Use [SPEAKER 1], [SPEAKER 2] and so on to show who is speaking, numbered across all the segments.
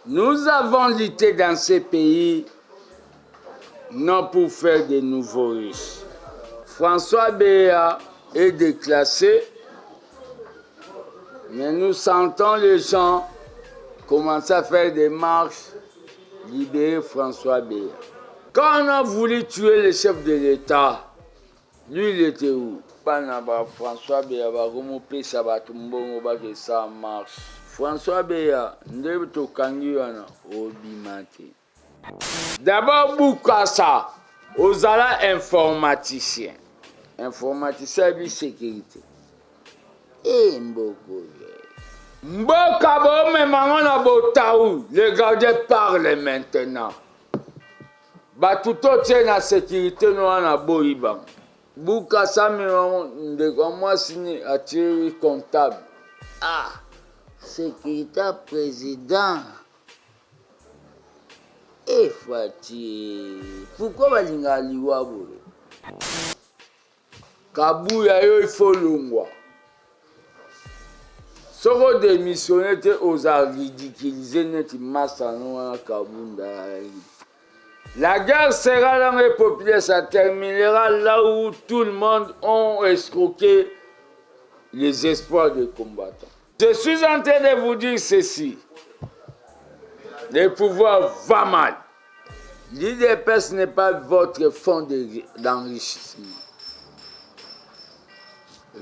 [SPEAKER 1] Nous avons lutté dans ces pays non pour faire de nouveaux riches. François Béa est déclassé, mais nous sentons les gens commencer à faire des marches, libérer François Béa. Quand on a voulu tuer le chef de l'État, lui il était où? François Béa va remonter ça va tomber que ça marche. François Béa, ndebe tokangi wana obimate. D'abord Boukassa, ozala informaticien. Informaticien de sécurité. Et Mboko. Mboka bo memanga na botaou, les gardiens parlent maintenant. Batuto tient la sécurité nous na boiba. Boukassa memanga de comment signer à tirer comptable. Ah, sécurité président. Eh Fati, pourquoi balinga liwa boye? Kabuya yo il faut longwa. Soko démissionner te osa ridiculiser net massa no Kabunda. La guerre sera dans les populaires, ça terminera là où tout le monde a escroqué les espoirs des combattants. Je suis en train de vous dire ceci. Le pouvoir va mal. L'IDPS n'est pas votre fonds d'enrichissement.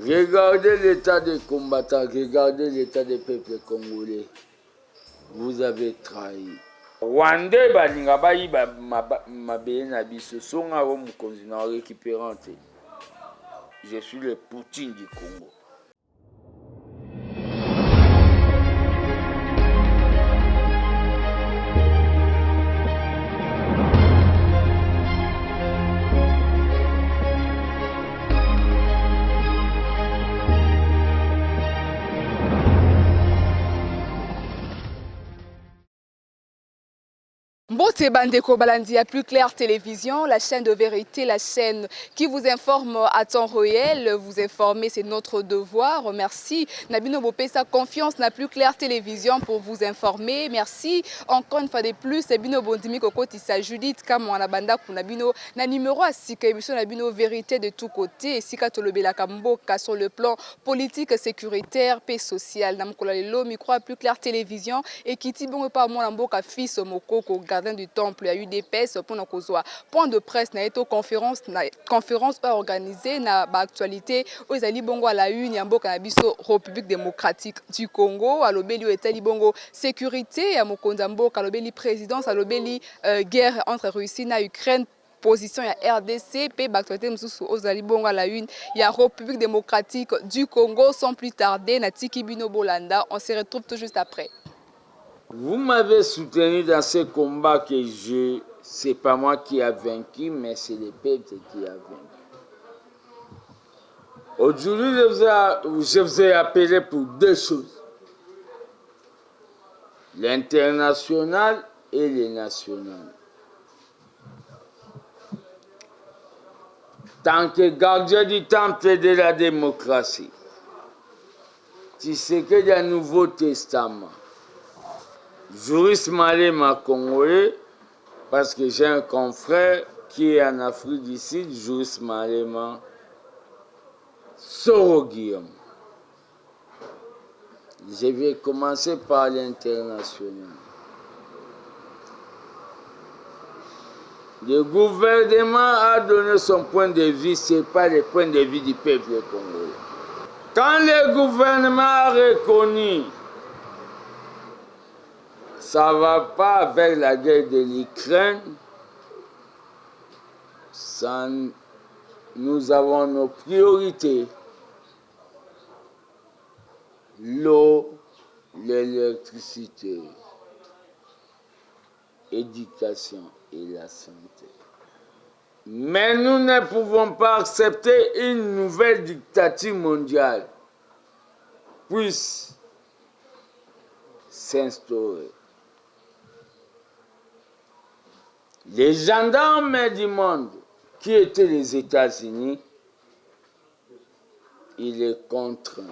[SPEAKER 1] Regardez l'état des combattants, regardez l'état des peuples congolais. Vous avez trahi. Rwandais balinga bayi mabeye na biso songa ro mukonzi na récupérante. Je suis le Poutine du Congo.
[SPEAKER 2] Mbote Bandeko Balandi à Plus Clair Télévision, la chaîne de vérité, la chaîne qui vous informe à temps réel. Vous informer, c'est notre devoir. Merci. Nabino Bopesa, confiance na Plus Clair Télévision pour vous informer. Merci encore une fois de plus. Bino Bondimi Kokotissa Judith Kamwana Banda Kunabino, na numéro à Sika émission Nabino vérité de tous côtés. Sika Tolobela Kamboka sur le plan politique, sécuritaire, paix sociale. Namkola Lelo, micro à Plus Clair Télévision. Et qui tibongo pas moi Mboka fils Mokoko. Gardien du temple, il y a eu des PES pour nous point de presse, na conférence organisée na actualité aux Ali Bongo à la une ya mboka na biso République démocratique du Congo à l'obéli etali bongo sécurité à mokonza mboka à l'obéli présidence à l'obéli guerre entre Russie et Ukraine. Position ya RDC, pe actualité msusu aux Ali Bongo à la une, il y a République démocratique du Congo sans plus tarder na Tiki Bino Bolanda. On se retrouve tout juste après.
[SPEAKER 1] Vous m'avez soutenu dans ce combat que c'est pas moi qui a vaincu, mais c'est le peuple qui a vaincu. Aujourd'hui, je vous ai appelé pour deux choses. L'international et le national. Tant que gardien du temple de la démocratie, tu sais qu'il y a un Nouveau Testament. Juriste Malema congolais, parce que j'ai un confrère qui est en Afrique du Sud, Juriste Malema Soro Guillaume. Je vais commencer par l'international. Le gouvernement a donné son point de vue, ce n'est pas le point de vue du peuple congolais. Quand le gouvernement a reconnu ça ne va pas avec la guerre de l'Ukraine. Nous avons nos priorités. L'eau, l'électricité, l'éducation et la santé. Mais nous ne pouvons pas accepter une nouvelle dictature mondiale puisse s'instaurer. Les gendarmes du monde, qui étaient les États-Unis, il est contraint.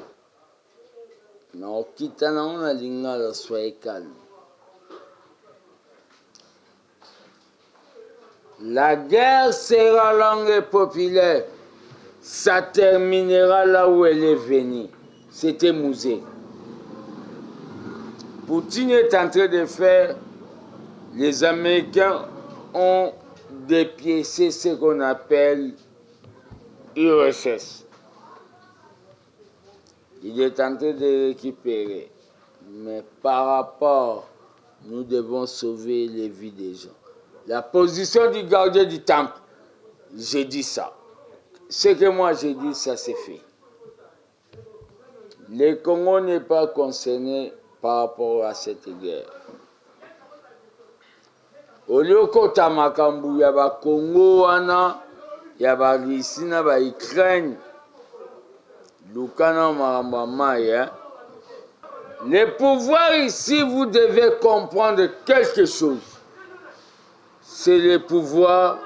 [SPEAKER 1] Non, quitte à soyez calme. La guerre sera longue et populaire. Ça terminera là où elle est venue. C'était Mouzé. Poutine est en train de faire, les Américains ont dépiécé ce qu'on appelle URSS. Il est en train de récupérer. Mais par rapport, nous devons sauver les vies des gens. La position du gardien du temple, j'ai dit ça. Ce que moi j'ai dit, ça c'est fait. Le Congo n'est pas concerné par rapport à cette guerre. Au lieu kota makambu ya ba Congo wana, ya ba Russie na ba Ukraine, lukana maramba mai. Le pouvoir ici, vous devez comprendre quelque chose. C'est le pouvoir,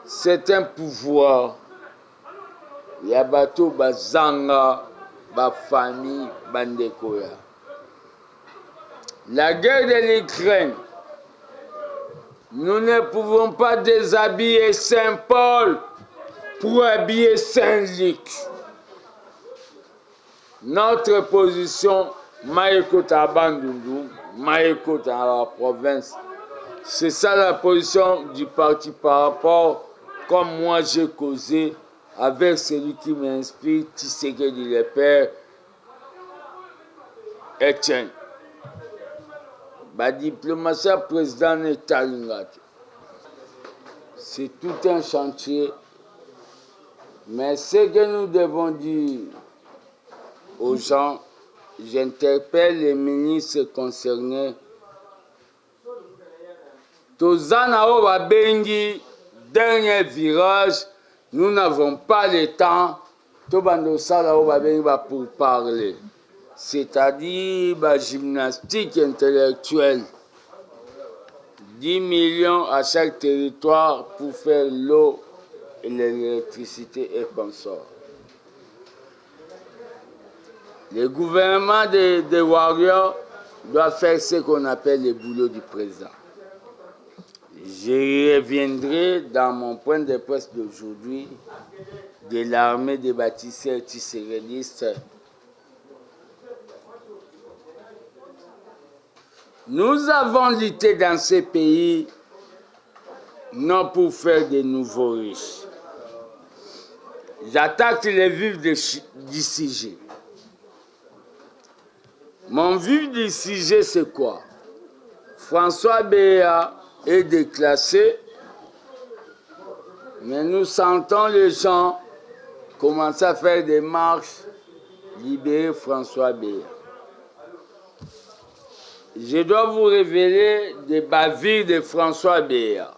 [SPEAKER 1] c'est un pouvoir. Il y a bateau, bazanga, ba famille, bandekoya. La guerre de l'Ukraine, nous ne pouvons pas déshabiller Saint-Paul pour habiller Saint-Luc. Notre position, Maïkota Bandundu, Maïkota à la province, c'est ça la position du parti par rapport, comme moi j'ai causé avec celui qui m'inspire, Tshisekedi le père, Etienne. La diplomatie président n'est c'est tout un chantier, mais ce que nous devons dire aux gens, j'interpelle les ministres concernés. Tozana Oba Bengi, dernier virage, nous n'avons pas le temps. Tobandosala Oba Bengi pour parler. C'est-à-dire la gymnastique intellectuelle. 10 millions à chaque territoire pour faire l'eau et l'électricité et consorts. Le gouvernement des Warriors doit faire ce qu'on appelle le boulot du président. Je reviendrai dans mon point de presse d'aujourd'hui de l'armée des bâtisseurs tisserénistes. Nous avons lutté dans ces pays non pour faire des nouveaux riches. J'attaque les vifs du sujet. Mon vif du sujet, c'est quoi? François Béa est déclassé, mais nous sentons les gens commencer à faire des marches, libérer François Béa. Je dois vous révéler des bavures de François Béa.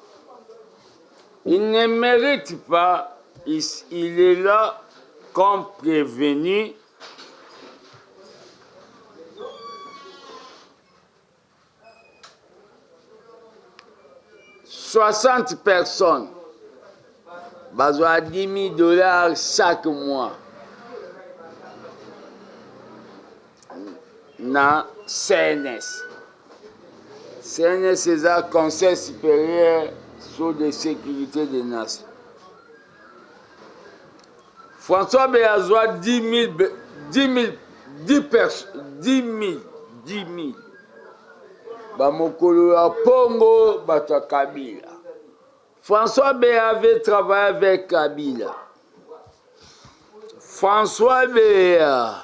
[SPEAKER 1] Il ne mérite pas, il est là comme prévenu. « 60 personnes, besoin de 10 000 $ chaque mois. Dans CNS. CNS, c'est le Conseil supérieur sur la sécurité des nations. François Béazoua, 10 000. Bamokolo ya Pongo, Bata Kabila. François Béa avait travaillé avec Kabila. François Béa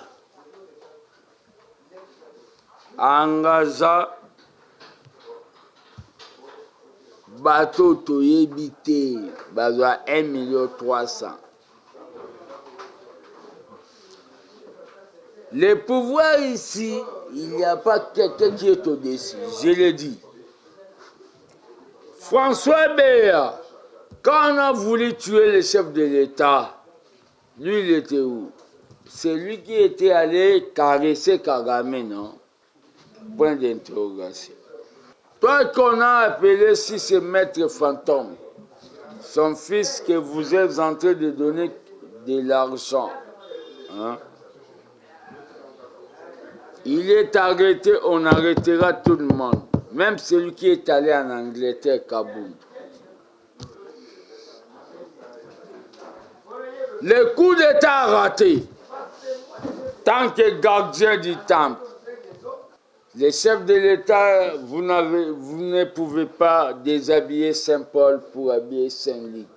[SPEAKER 1] engagea bateau toyebité, bazwa 1,3 million. Le pouvoir ici, il n'y a pas quelqu'un qui est au-dessus, je l'ai dit. François Béa, quand on a voulu tuer le chef de l'État, lui il était où? C'est lui qui était allé caresser Kagame, non? Point d'interrogation. Toi qu'on a appelé si c'est Maître Fantôme, son fils que vous êtes en train de donner de l'argent, hein? Il est arrêté, on arrêtera tout le monde. Même celui qui est allé en Angleterre, Kaboul. Le coup d'État raté. Tant que gardien du temple, les chefs de l'État, vous ne pouvez pas déshabiller Saint-Paul pour habiller Saint-Luc.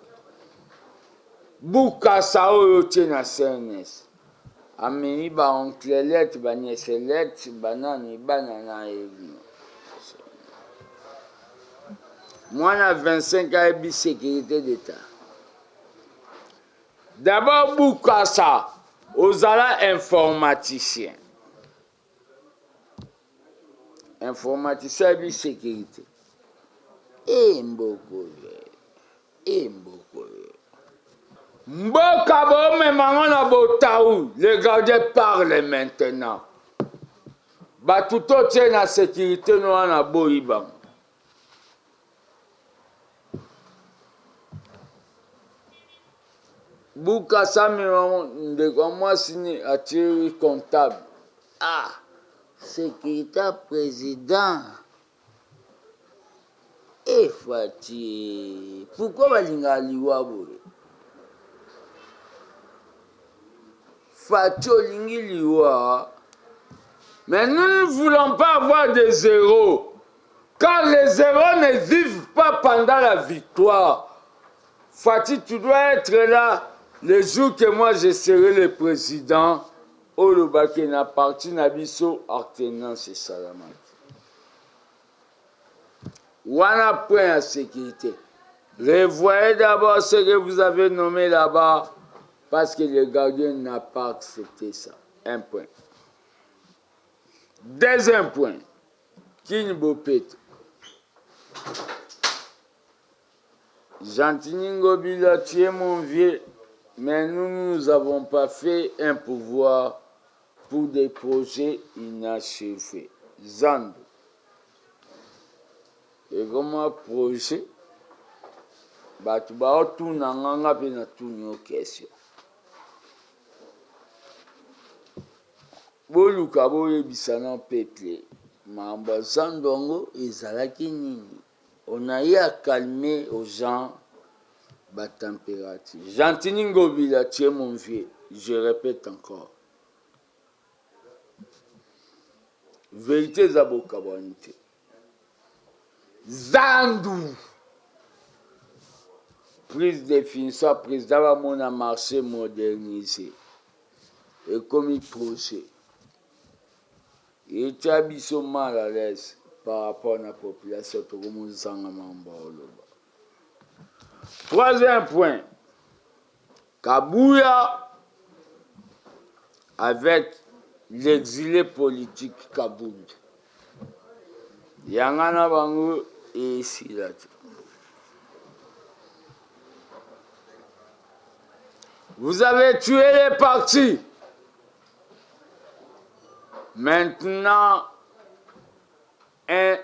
[SPEAKER 1] Bukasa oyo tie na CNS. Ameni ba onklelete, ba nieselete, banani, banana evi. Moi, na 25 ans, et sécurité d'État. D'abord, Bukasa, ozala informaticien. Informaticien et sécurité. Et Mbokole. Mboka bo me mangana botaou. Les gardiens parlent maintenant. Ba tout tient la sécurité nous na boiba. Bukasa me de moi signé à Thierry comptable. Ah, sécurité président. Et Fati, pourquoi balinga liwa boye? Fati olingi liwa. Mais nous ne voulons pas avoir des zéros. Car les zéros ne vivent pas pendant la victoire. Fati, tu dois être là le jour que moi je serai le président. Olobake na parti nabiso Artenance et Salamati. Wana point à sécurité. Revoyez d'abord ce que vous avez nommé là-bas, parce que le gardien n'a pas accepté ça. Un point. Deuxième point. Kinbopet. Gentilini Bila, tu es mon vieux, mais nous n'avons pas fait un pouvoir pour des projets inachevés. Zando. Et comment projet, tu vas tout n'anga pe na tout nos questions. Boluka boye bisana peuple, mamba Zandongo ezalaki nini. On a eu à calmer aux gens la température. Gentilini Ngobila, tu es mon vieux, je répète encore. Vérité zabokabonité. Zandou. Prise de définition, président va mon marché modernisé. Et comme il projet. Il était habitué mal à l'aise par rapport à la population. Troisième point. Kabouya avec l'exilé politique Kabound. Yangana Bango et Silat. Vous avez tué les partis. Maintenant, un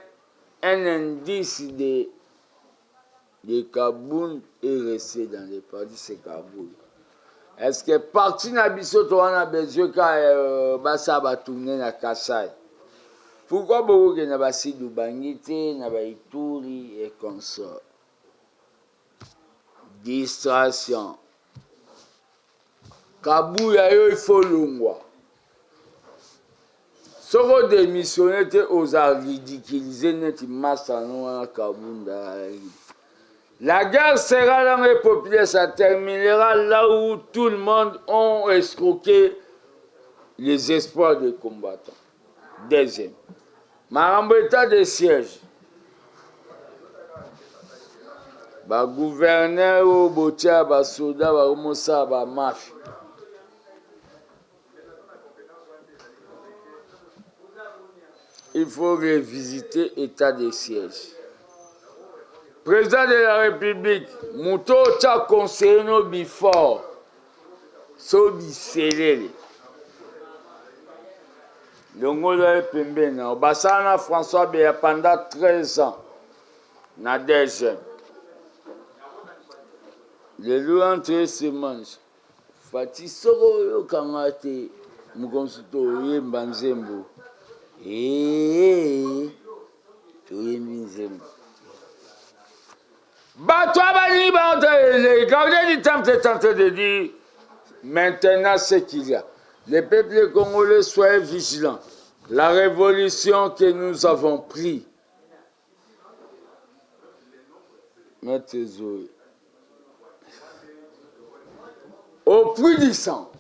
[SPEAKER 1] indice de Kabound est resté dans les partis, c'est Kaboul. Est-ce que parti Nabiso Toana Bezoka Bassa va tourner dans Kassai? Pourquoi beaucoup de Nabasi Dubangité, Nabaïtouri et consorts? Distraction. Kabouya, il faut l'ongwa. Ce qu'on démissionné, aux a ridiculisé, net massano Kabounda. La guerre sera dans les populations, ça terminera là où tout le monde a escroqué les espoirs des combattants. Deuxième. Marambo état de siège. Ba gouverneur au botia ba soda ba mosa ba mafia. Il faut revisiter l'état de siège. Président de la République, Mouto t'a conseillé nos before. So biselele. Longola Pembena, Bassana François Béa pendant 13 ans. Na deuxième. Le loup entre se mange. Fati Soro yo kangate mukonsuto yemba nzembo. Toyembi nzembo. Toi, les gardiens du temple est en train de dire maintenant ce qu'il y a. Les peuples congolais, soyez vigilants. La révolution que nous avons prise, au prix du sang,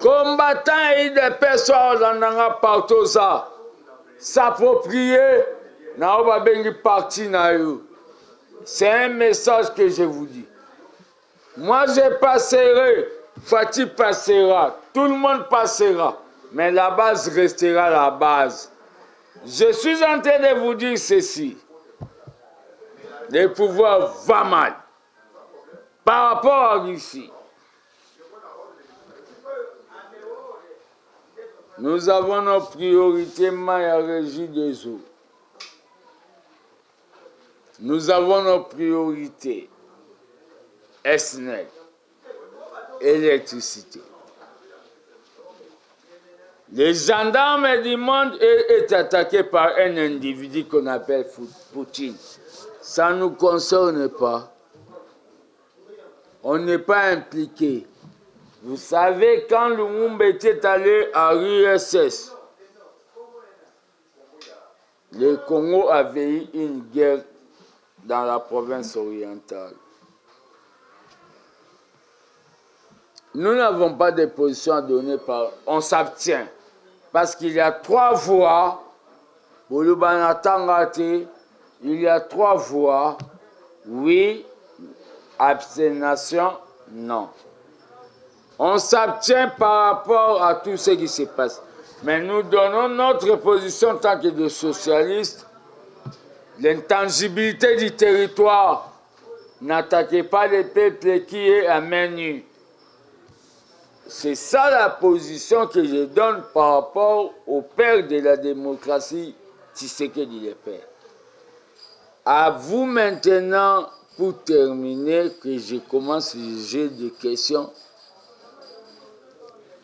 [SPEAKER 1] combattants et des personnes partout ça, s'approprier, c'est un message que je vous dis. Moi je passerai, Fati passera, tout le monde passera, mais la base restera la base. Je suis en train de vous dire ceci. Le pouvoir va mal par rapport à Russie. Nous avons nos priorités, Maya Régie des eaux. Nous avons nos priorités, SNEL, électricité. Les gendarmes du monde est attaqué par un individu qu'on appelle Poutine. Ça ne nous concerne pas. On n'est pas impliqué. Vous savez, quand Lumumba était allé à l'URSS, le Congo avait eu une guerre dans la province orientale. Nous n'avons pas de position à donner, on s'abstient. Parce qu'il y a 3 voix, pour le Banatangate, il y a 3 voix, oui, abstention, non. On s'abstient par rapport à tout ce qui se passe. Mais nous donnons notre position en tant que de socialistes. L'intangibilité du territoire. N'attaquez pas les peuples qui est à main nue. C'est ça la position que je donne par rapport au père de la démocratie, Tshisekedi le père. À vous maintenant, pour terminer, que je commence le jeu de questions.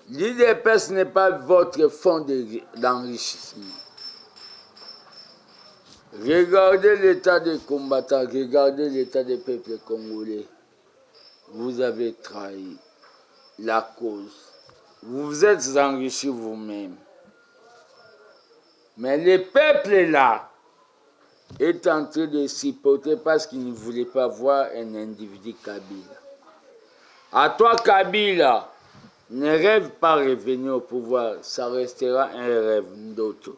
[SPEAKER 1] L'IDPS n'est pas votre fonds d'enrichissement. Regardez l'état des combattants, regardez l'état des peuples congolais. Vous avez trahi la cause. Vous vous êtes enrichis vous-même. Mais le peuple là est en train de supporter parce qu'il ne voulait pas voir un individu Kabila. À toi Kabila, ne rêve pas revenir au pouvoir, ça restera un rêve d'autre.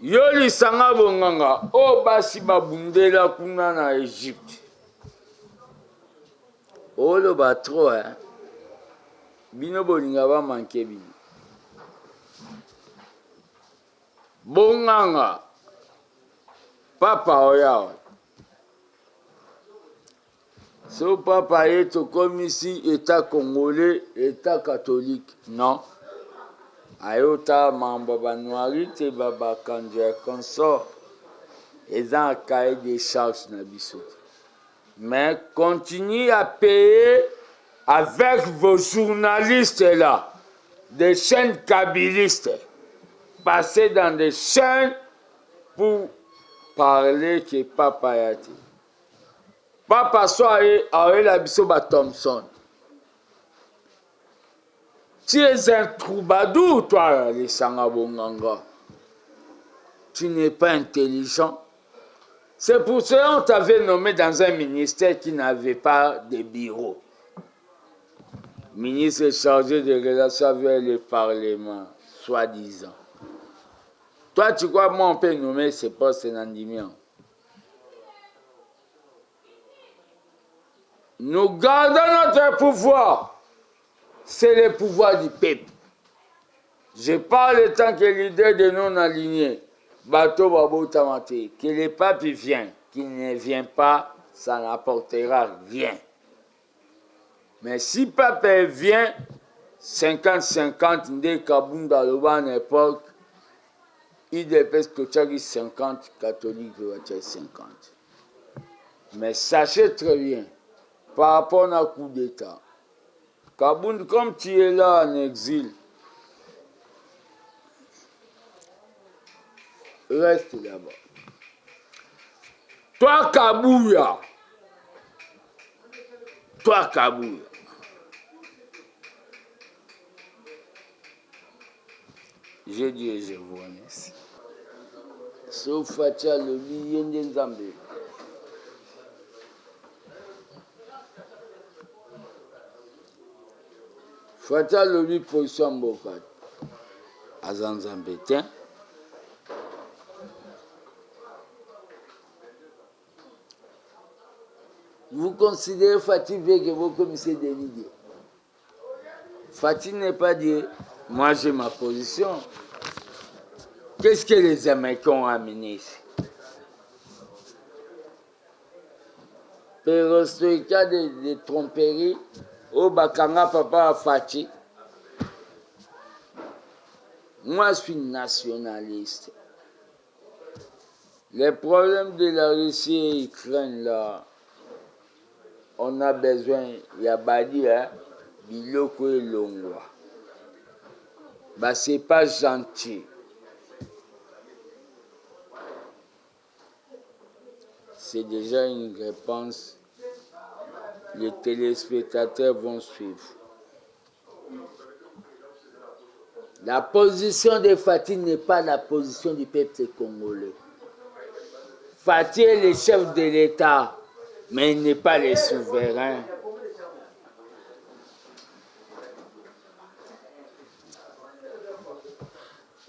[SPEAKER 1] Yoli sanga bonganga, o basi babundela kuna na Égypte. Oh le batro, hein. Bino bolinga ba manke bino. Bonganga, papa oya. So papa est comme ici, État congolais, État catholique. Non. Ayota mamba banwari te baba kandia consort. Ils ont un cahier des charges na biso. Mais continuez à payer avec vos journalistes là, des chaînes kabylistes. Passez dans des chaînes pour parler que papa yati. Papa soit à la bisoba Thompson. Tu es un troubadour, toi, les Sangabonganga. Tu n'es pas intelligent. C'est pour cela qu'on t'avait nommé dans un ministère qui n'avait pas de bureau. Ministre chargé des relations avec le Parlement, soi-disant. Toi, tu crois, moi, on peut nommer ce poste Nandimian. Nous gardons notre pouvoir. C'est le pouvoir du peuple. Je parle tant que l'idée de non-alignés, bateau babo tamate, que le pape vient, qu'il ne vient pas, ça n'apportera rien. Mais si le pape vient, 50-50, dès Kabunda Loba à l'époque, il dépêche que 50, catholiques 50. Mais sachez très bien, par rapport à un coup d'État, Kabound, comme tu es là en exil, reste là-bas. Toi, Kabouya, Je dis je vous remercie. Sauf Fatia le Yende Nzambe. Fatia le position Mbokat. Azan Nzambe tiens. Vous considérez Fatih Vegebo comme c'est dénigré. Fatih n'est pas dit, moi j'ai ma position. Qu'est-ce que les Américains ont amené ici? Perestroïka de tromperie, au Bakanga papa Fatih. Moi je suis nationaliste. Les problèmes de la Russie et l'Ukraine là, on a besoin, il y a Badi, hein, Biloko et Longwa. Bah, c'est pas gentil. C'est déjà une réponse. Les téléspectateurs vont suivre. La position de Fatih n'est pas la position du peuple congolais. Fatih est le chef de l'État, mais il n'est pas le souverain.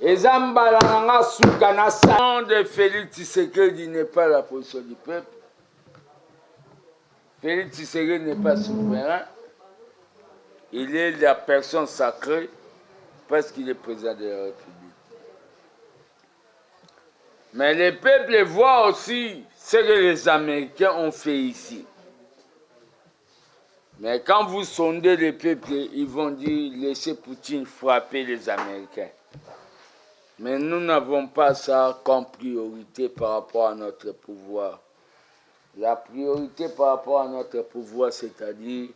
[SPEAKER 1] Ezambalanga Soukana, sang de Félix Tshisekedi n'est pas la position du peuple. Félix Tshisekedi n'est pas souverain. Il est la personne sacrée parce qu'il est président de la République. Mais le peuple voit aussi ce que les Américains ont fait ici. Mais quand vous sondez le peuple, ils vont dire laissez Poutine frapper les Américains. Mais nous n'avons pas ça comme priorité par rapport à notre pouvoir. La priorité par rapport à notre pouvoir, c'est-à-dire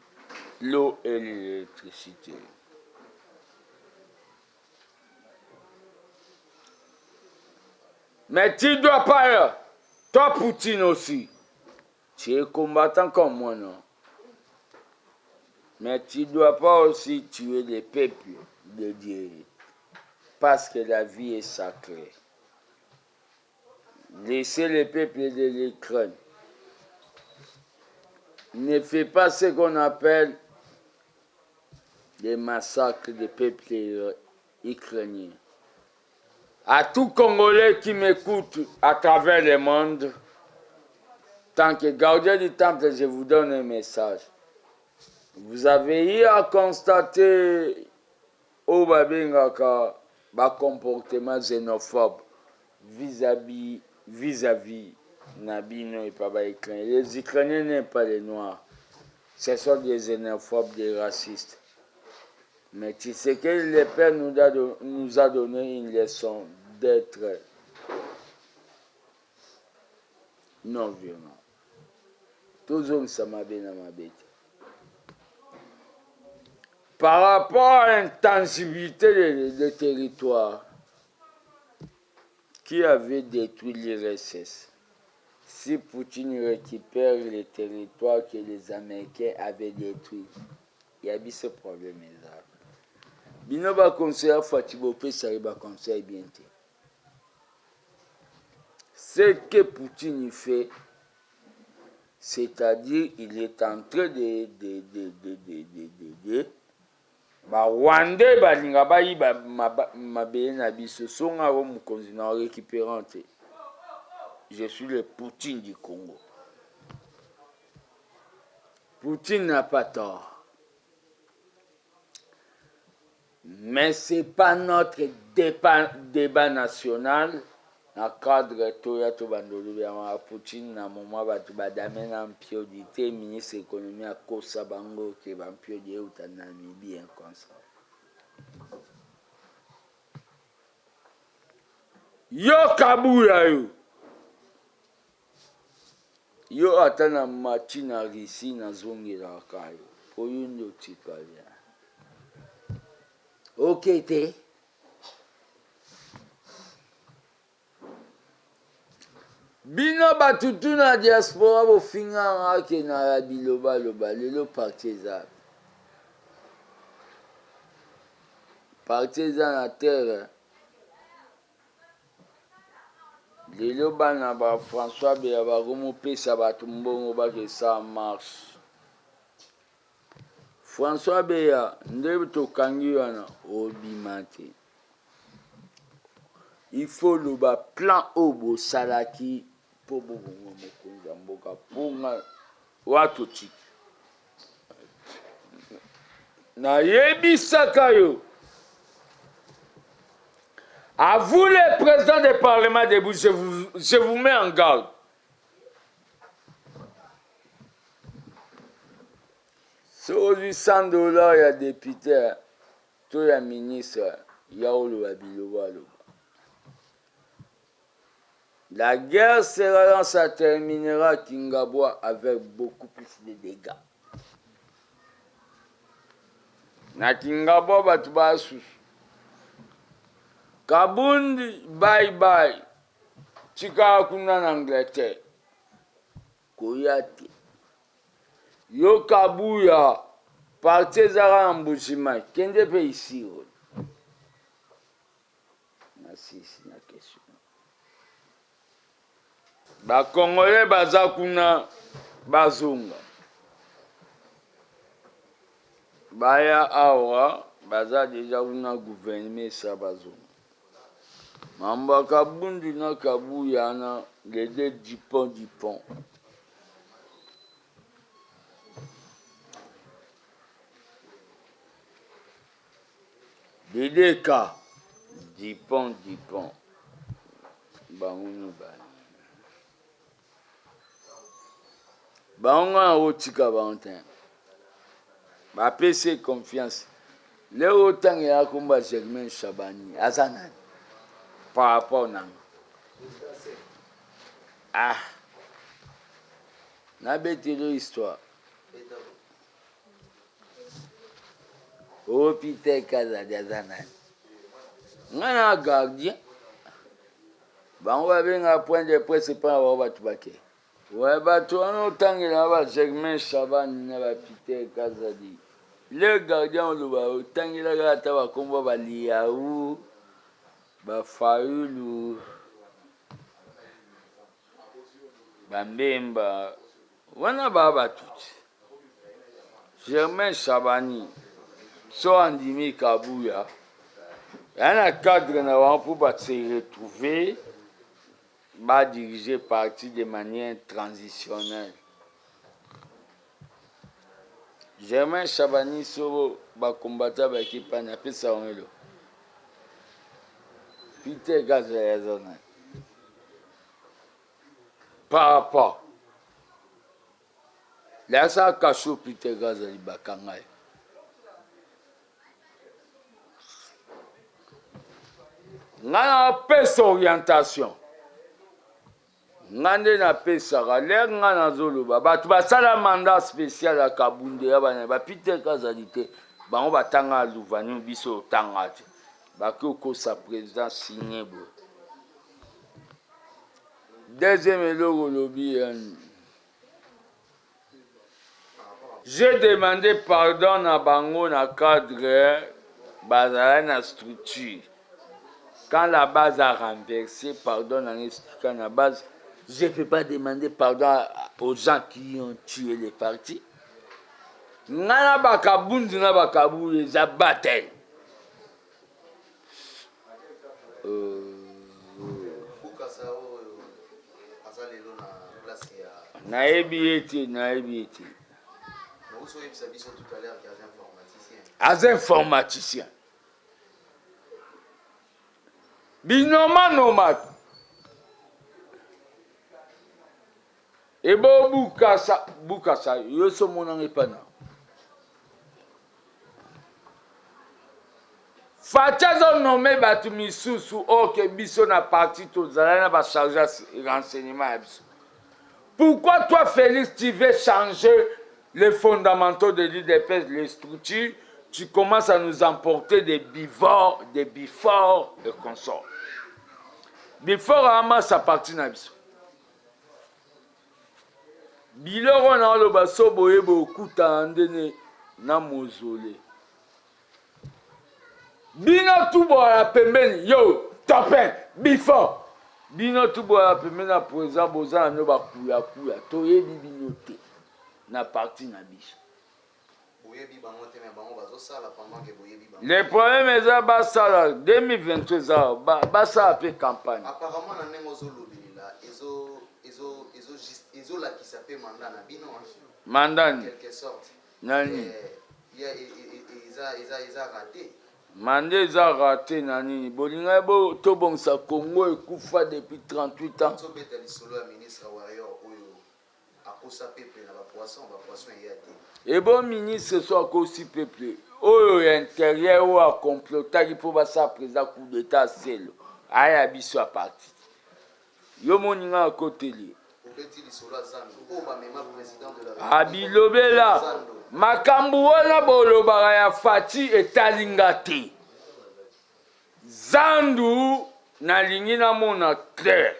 [SPEAKER 1] l'eau et l'électricité. Mais tu ne dois pas, toi Poutine aussi, tu es combattant comme moi, non? Mais tu ne dois pas aussi tuer les peuples de Dieu, parce que la vie est sacrée. Laissez les peuples de l'Ukraine. Ne fais pas ce qu'on appelle des massacres des peuples ukrainiens. À tout Congolais qui m'écoute à travers le monde, tant que gardien du temple, je vous donne un message. Vous avez eu à constater au Babengaka comportement xénophobe vis-à-vis Nabino et Papa Ukrainiens. Les Ukrainiens n'aiment pas les Noirs. Ce sont des xénophobes, des racistes. Mais tu sais que le Père nous a donné une leçon d'être non violent. Toujours ça m'a bien ma bête. Par rapport à l'intangibilité des territoires qui avait détruit l'URSS, si Poutine récupère les territoires que les Américains avaient détruits, il y a ce problème. Bino ba conseiller Fatibo pesa ba conseil bien. Ce que Poutine fait, c'est-à-dire il est en train de Rwandais balinga bayi mabeye na biso songa wo mukonzi na récupérant. Je suis le Poutine du Congo. Poutine n'a pas tort. Mais ce n'est pas notre débat national. Dans le cadre Toya Tobandolu, Poutine, na moment batu badame na mpiodité, ministre de l'économie à Kosa Bango, qui va mpiodité ou ta Namibie, comme ça. Yo Kabuya yo! Yo atana mati na risi na zongi la kayo. Po yundo tikalia. Ok te. Bino batutu na diaspora bo finga ake na biloba loba lelo partisan. Partisan na terre. lelo bana ba François Beya bakomopesa bato mbongo bakesa marche. François Beya nde tokangi wana obima te. Il faut le plan obo salaki po bongo mokonza mboka ponga watu chiki. Na yebisaka yo. À vous les présidents des parlements debout, je vous mets en garde. Sur du $100, il y a député, tout il y a ministre, il y a le. La guerre sera, ça terminera à Kingaboa avec beaucoup plus de dégâts. Na Kingaboa, batuba sous. Kabundi, bye bye. Chika kuna na Angleterre. Koyate. Yo Kabuya, parti zara Mbushima. Kende pe ici. Merci, c'est la question. Ba Congolais baza kuna bazunga. Baya awa, baza déjà kuna gouvernement sa bazunga. Mamba Kabundi na Kabuya na les deux Dupont. Les deux cas Dupont. Bangouni bani. Bangouna otika bantin. Ba PC confiance. Le autant ya kumba Germain Chabani azana. Par rapport à ah, na bête de l'histoire. Au Peter Kaza d'Azana. Ngana gardien. Bah, on va venir à point de presse pas on va tout baquer. Ouais, bah, tu as autant qu'il a Germain Chaban, n'a pas Peter Kaza dit. Le gardien, on le voit autant qu'il a ta combat Baliaou. Bafaulu Bambemba wana baba tuti Germain Chabani so andimi Kabuya yana cadre na wan pour se retrouver ba diriger parti de manière transitionnelle. Germain Chabani so ba combattre ba équipe na pesa onelo Peter Gaza par rapport là ça cache Peter Gaza Bakangay ngana pesa orientation ngande na pesa l'air ngana zoloba batu basala mandat spécial à Kabunde ya ba Peter Gaza dite bango batanga luvani biso tanga Bakoko sa président signé. Deuxième lobby. J'ai demandé pardon à Bango na cadre bazala na structure. Quand la base a renversé, pardon à la base, je ne peux pas demander pardon aux gens qui ont tué les partis. Nana bakabundi na bakabu les abattent. Naebi eti. As informaticien. Binoma nomade. Ebo bukasa yoso monang epana. Fachazo nommé batu misusu ok biso na parti tozala na ba charger renseignement. Pourquoi toi Félix tu veux changer les fondamentaux de l'IDPS, les structures, tu commences à nous emporter des bifors et consorts. Bifort ama sa partie na biso. Biloro na lo baso boye bokuta ndene na mozole. Bino tout bo la pembeni yo topin bifort. Bino tout boya pemena président bozana no bakuya kuya toyebi bino te na parti na biso. Le problème est que basala 2023 za basala pe campagne.
[SPEAKER 3] Apparemment na ndenge ozolobela ezolakisa pe mandat na bino.
[SPEAKER 1] Mandat
[SPEAKER 3] en quelque sorte.
[SPEAKER 1] Nani?
[SPEAKER 3] Ils ont raté.
[SPEAKER 1] Mandé eza raté nani bolinga bo tobongisa Congo ekufa depuis 38 ans.
[SPEAKER 3] Tobeta lisolo ya ministre warrior oyo akosa peuple na ba poisson yate.
[SPEAKER 1] Et bon ministre soit aussi peuple oyo intérieur ou a complotaki pour basa président coup d'état selo aya biso a parti. Yo moninga a côté li.
[SPEAKER 3] Obeti lisolo ya Zando o ba mema président de la République.
[SPEAKER 1] Abilobela makambu wana bolobaka ya fati etalinga te. Zandu nalingi namona clair.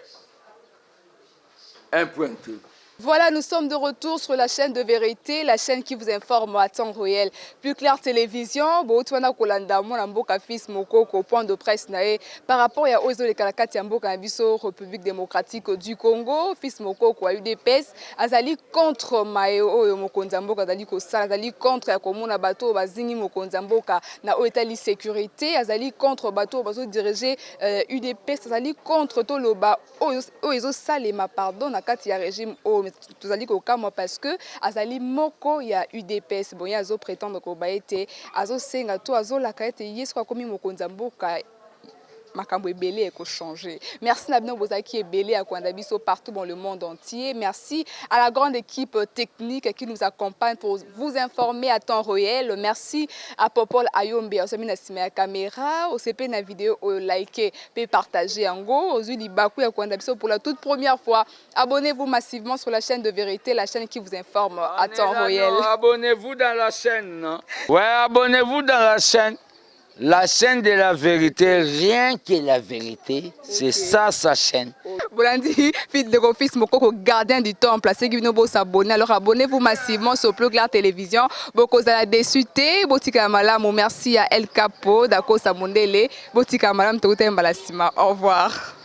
[SPEAKER 1] Un point T.
[SPEAKER 2] Voilà, nous sommes de retour sur la chaîne de vérité, la chaîne qui vous informe à temps réel. Plus clair télévision, Boutwana Kolanda, mon mboka fils Mokoko, point de presse nae. Par rapport à Ozo de Kalakati Mboka Biso, République démocratique du Congo, fils Mokoko a eu des pèses, Azali contre Maeo Mokonzamboka, Azali Kosa, Azali contre Yakomona Bato, Bazini Mokonzamboka, na Oetali sécurité, Azali contre Bato, Bazo diriger UDPS, Azali contre Toloba, Ozo Salema, pardon, na Kati ya régime O. Tout ça dit qu'au cas moi parce que azali moko ya UDPS bon ya zo prétendre ko ba été azo senga to azo la kaete yesko komi mokonza mboka makambo ebele eko changer. Merci na bino bozaki ebele à Kwandabiso partout dans le monde entier. Merci à la grande équipe technique qui nous accompagne pour vous informer à temps réel. Merci à Popol Ayombe osami na sima ya caméra, OCP na vidéo liker et partager en go. Ozuli baku ya Kwandabiso pour la toute première fois. Abonnez-vous massivement sur la chaîne de vérité, la chaîne qui vous informe à temps réel.
[SPEAKER 1] Abonnez-vous dans la chaîne, non? Ouais, abonnez-vous dans la chaîne. La chaîne de la vérité, rien que la vérité, c'est ça sa chaîne.
[SPEAKER 2] Bolandi, fils de fils Mokoko, gardien du temple, ceux qui veulent s'abonner, alors abonnez-vous massivement sur Plus Clair Télévision. Beaucoup à la désuté, Botika Malam, merci à El Capo, Dako Samondele, Botika Malam, Tautem Balasima. Au revoir.